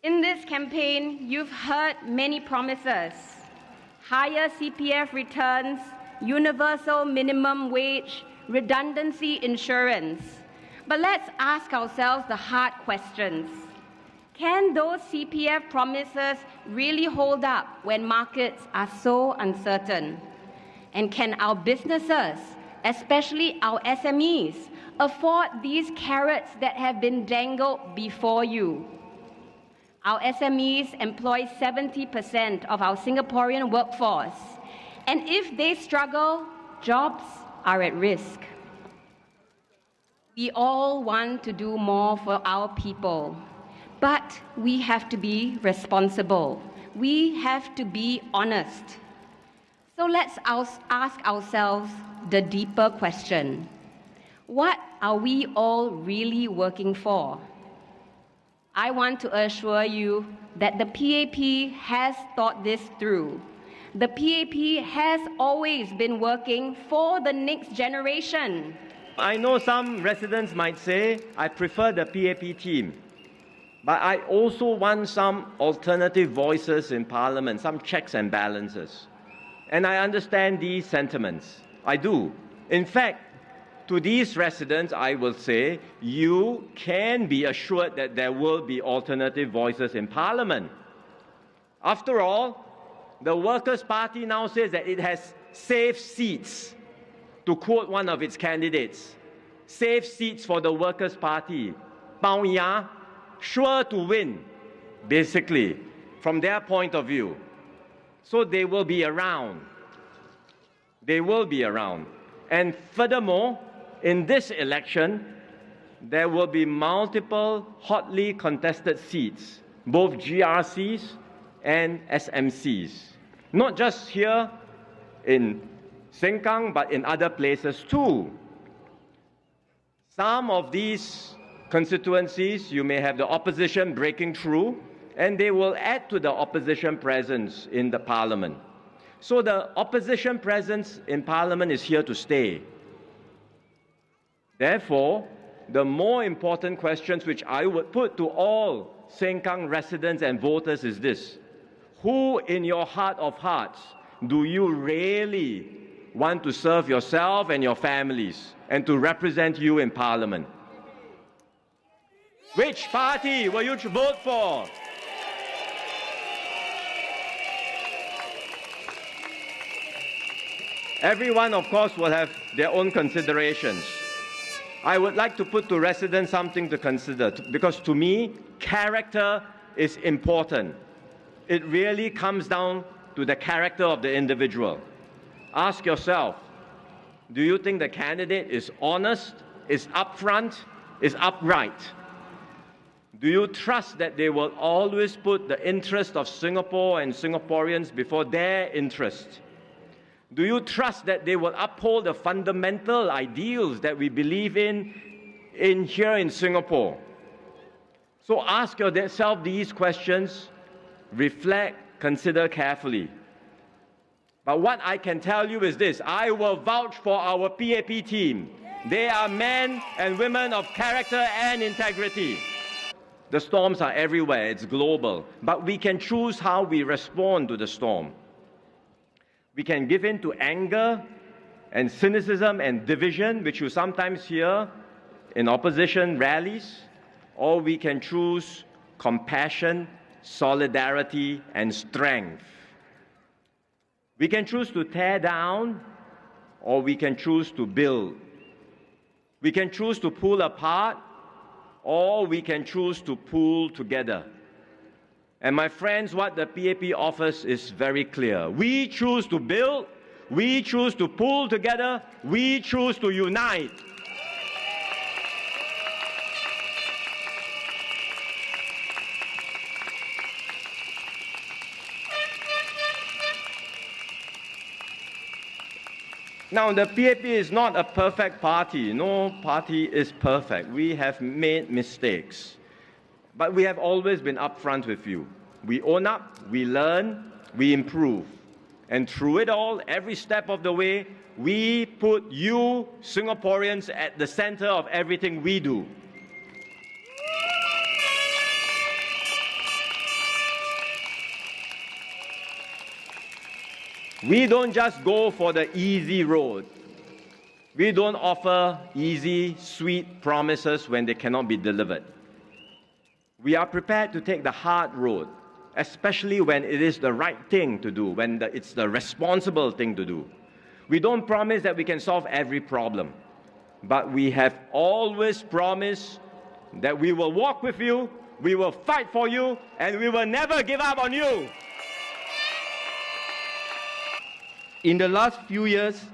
In this campaign, you've heard many promises: higher CPF returns, universal minimum wage, redundancy insurance. But let's ask ourselves the hard questions. Can those CPF promises really hold up when markets are so uncertain? And can our businesses, especially our SMEs, afford these carrots that have been dangled before you? Our SMEs employ 70% of our Singaporean workforce, and if they struggle, jobs are at risk. We all want to do more for our people, but we have to be responsible. We have to be honest. So let's ask ourselves the deeper question: what are we all really working for? I want to assure you that the PAP has thought this through. The PAP has always been working for the next generation. I know some residents might say, I prefer the PAP team, but I also want some alternative voices in Parliament, some checks and balances. And I understand these sentiments. I do. In fact, to these residents, I will say, you can be assured that there will be alternative voices in Parliament. After all, the Workers' Party now says that it has safe seats. To quote one of its candidates, safe seats for the Workers' Party, 包压, sure to win, basically, from their point of view. So they will be around. They will be around. And furthermore, in this election, there will be multiple hotly contested seats, both GRCs and SMCs. Not just here in Sengkang, but in other places too. Some of these constituencies, you may have the opposition breaking through, and they will add to the opposition presence in the Parliament. So the opposition presence in Parliament is here to stay. Therefore, the more important questions which I would put to all Sengkang residents and voters is this: who in your heart of hearts do you really want to serve yourself and your families and to represent you in Parliament? Which party will you vote for? Everyone, of course, will have their own considerations. I would like to put to residents something to consider, because to me, character is important. It really comes down to the character of the individual. Ask yourself, do you think the candidate is honest, is upfront, is upright? Do you trust that they will always put the interest of Singapore and Singaporeans before their interest? Do you trust that they will uphold the fundamental ideals that we believe in here in Singapore? So ask yourself these questions, reflect, consider carefully. But what I can tell you is this: I will vouch for our PAP team. They are men and women of character and integrity. The storms are everywhere, it's global, but we can choose how we respond to the storm. We can give in to anger and cynicism and division, which you sometimes hear in opposition rallies, or we can choose compassion, solidarity, and strength. We can choose to tear down, or we can choose to build. We can choose to pull apart, or we can choose to pull together. And my friends, what the PAP offers is very clear. We choose to build, we choose to pull together, we choose to unite. Now, the PAP is not a perfect party. No party is perfect. We have made mistakes. But we have always been upfront with you. We own up, we learn, we improve. And through it all, every step of the way, we put you, Singaporeans, at the center of everything we do. We don't just go for the easy road. We don't offer easy, sweet promises when they cannot be delivered. We are prepared to take the hard road, especially when it is the right thing to do, when it's the responsible thing to do. We don't promise that we can solve every problem, but we have always promised that we will walk with you, we will fight for you, and we will never give up on you. In the last few years,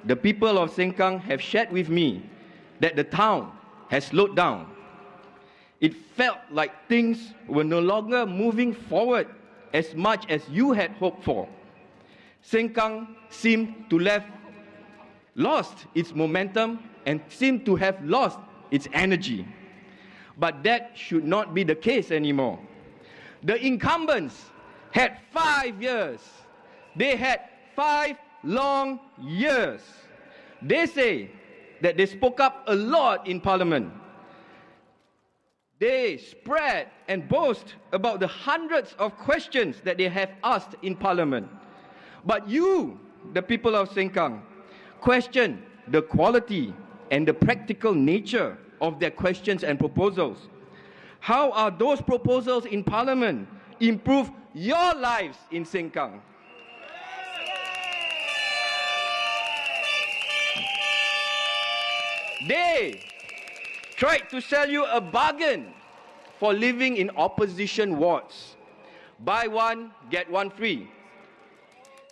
the people of Sengkang have shared with me that the town has slowed down. It felt like things were no longer moving forward as much as you had hoped for. Sengkang seemed to have lost its momentum and seemed to have lost its energy. But that should not be the case anymore. The incumbents had 5 years. They had 5 long years. They say that they spoke up a lot in Parliament. They spread and boast about the hundreds of questions that they have asked in Parliament. But you, the people of Sengkang, question the quality and the practical nature of their questions and proposals. How are those proposals in Parliament improve your lives in Sengkang? They tried to sell you a bargain for living in opposition wards. Buy one, get one free.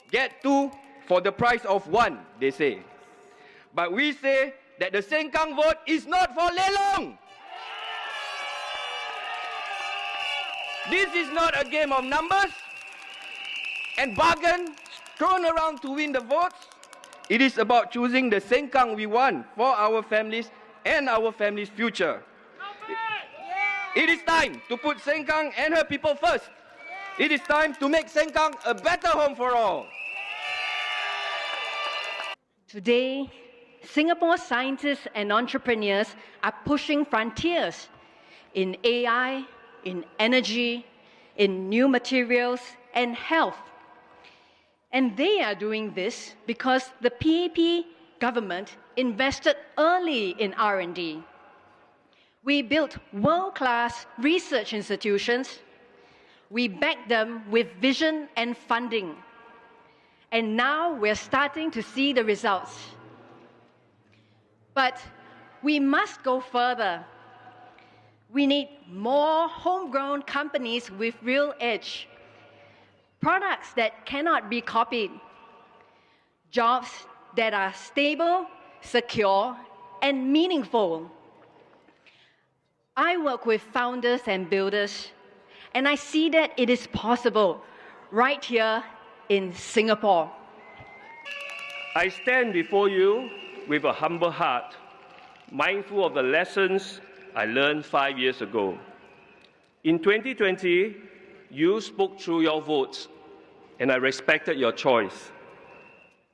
Get 2 for the price of 1, they say. But we say that the Sengkang vote is not for lelong. This is not a game of numbers and bargain thrown around to win the votes. It is about choosing the Sengkang we want for our families and our families' future. It is time to put Sengkang and her people first. It is time to make Sengkang a better home for all. Today, Singapore scientists and entrepreneurs are pushing frontiers in AI, in energy, in new materials, and health. And they are doing this because the PAP government invested early in R&D. We built world-class research institutions. We backed them with vision and funding. And now we're starting to see the results. But we must go further. We need more homegrown companies with real edge. Products that cannot be copied. Jobs that are stable, secure, and meaningful. I work with founders and builders, and I see that it is possible right here in Singapore. I stand before you with a humble heart, mindful of the lessons I learned 5 years ago. In 2020, you spoke through your votes, and I respected your choice.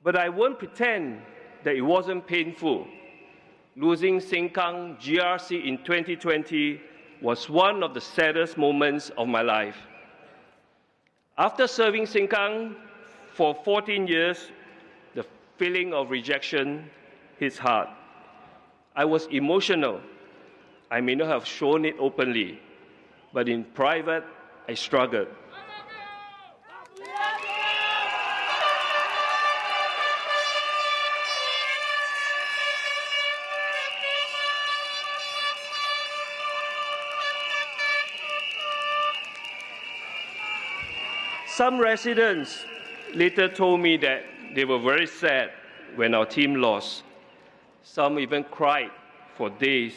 But I won't pretend that it wasn't painful. Losing Sengkang GRC in 2020 was one of the saddest moments of my life. After serving Sengkang for 14 years, the feeling of rejection hits hard. I was emotional. I may not have shown it openly, but in private, I struggled. Some residents later told me that they were very sad when our team lost. Some even cried for days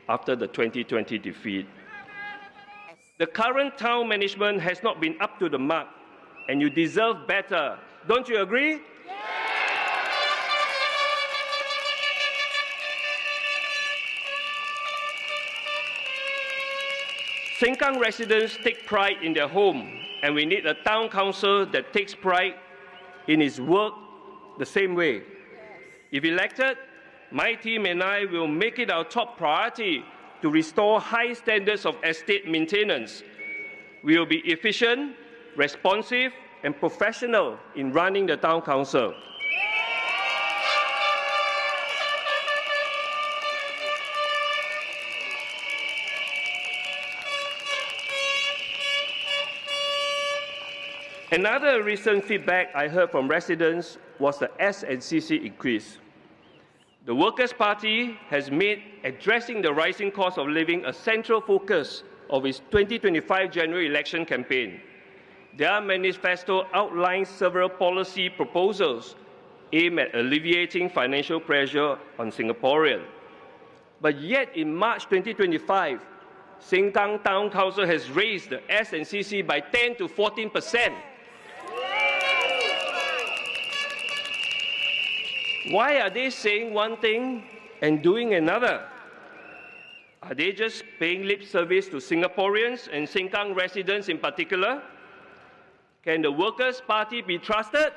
after the 2020 defeat. The current town management has not been up to the mark, and you deserve better. Don't you agree? Sengkang residents take pride in their home, and we need a town council that takes pride in its work the same way. If elected, my team and I will make it our top priority to restore high standards of estate maintenance. We will be efficient, responsive, and professional in running the town council. Another recent feedback I heard from residents was the S&CC increase. The Workers' Party has made addressing the rising cost of living a central focus of its 2025 January election campaign. Their manifesto outlines several policy proposals aimed at alleviating financial pressure on Singaporeans. But yet in March 2025, Sengkang Town Council has raised the S&CC by 10 to 14%. Why are they saying one thing and doing another? Are they just paying lip service to Singaporeans and Sengkang residents in particular? Can the Workers' Party be trusted?